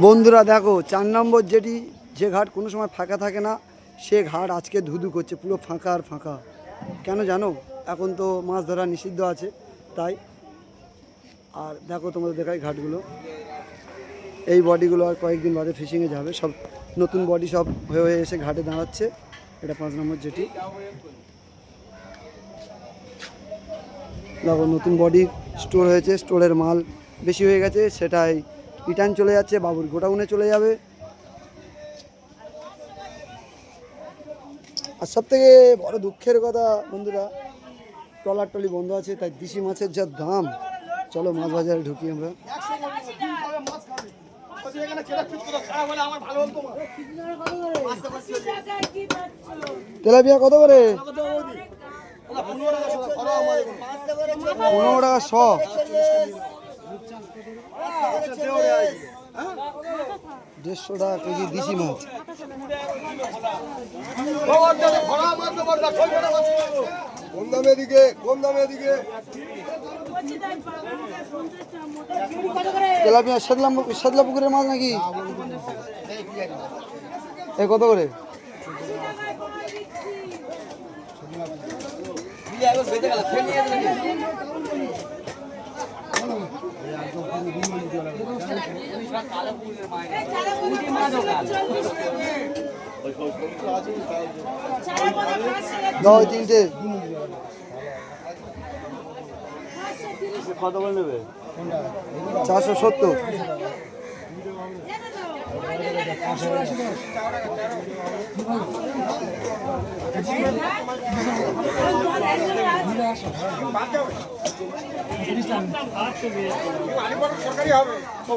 বন্ধুরা দেখো 4 নম্বর যেটি যে ঘাট কোনো সময় ফাঁকা থাকে না সে ঘাট আজকে ধুধু করছে, পুরো ফাঁকা আর ফাঁকা। কেন জানো? এখন তো মাছ ধরা নিষিদ্ধ আছে তাই। আর দেখো তোমাদের দেখাই ঘাটগুলো, এই বডিগুলো আর কয়েকদিন বাদে ফিশিংয়ে যাবে, সব নতুন বডি সব হয়ে হয়ে এসে ঘাটে দাঁড়াচ্ছে। এটা 5 নম্বর যেটি, দেখো নতুন বডি স্টোর হয়েছে, স্টোরের মাল বেশি হয়ে গেছে, সেটাই রিটার্ন চলে যাচ্ছে, বাবুর গোডাউনে চলে যাবে। আর সব থেকে বড় দুঃখের কথা বন্ধুরা, ট্রলার টলি বন্ধ আছে, তাই দেশি মাছের যা দাম। চলো মাছ বাজারে ঢুকি আমরা। তেলাপিয়া কত করে? 15 টাকা শ। 150 টাকা কেজি দেশি মাছ। কম দামে দিকে, কম দামে দিকে। তেলাপিয়া সাদলা পুকুরের মাছ নাকি? এ কত করে? দাও 3টে। কত করে নেবে? 470।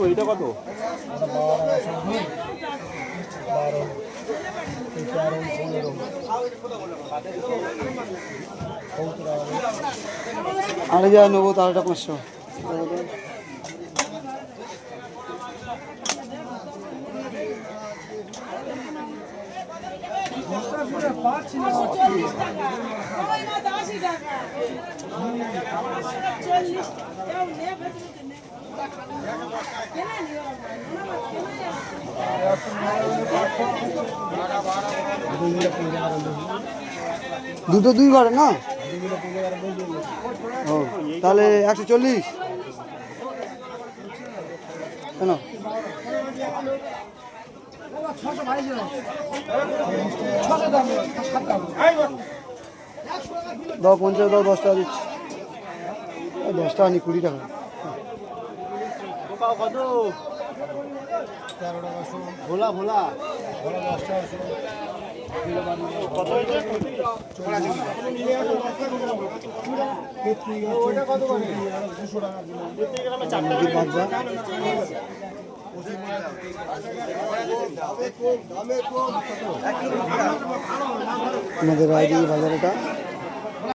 এইটা কত? আরে যা নেবো তারটা 500। দুটো 2 ঘরে না? ও তাহলে 140 কেন? 50 দাও, 10 টাকা দিচ্ছি। 10 টাকা নি 20 টাকা। কত? 13 টাকা শো। ভোলা ভোলা 10 টাকা শো। কত হয়েছে? ওটা কত করে? 200 টাকা দিলাম। আমাদের রায়দিঘি বাজার এটা।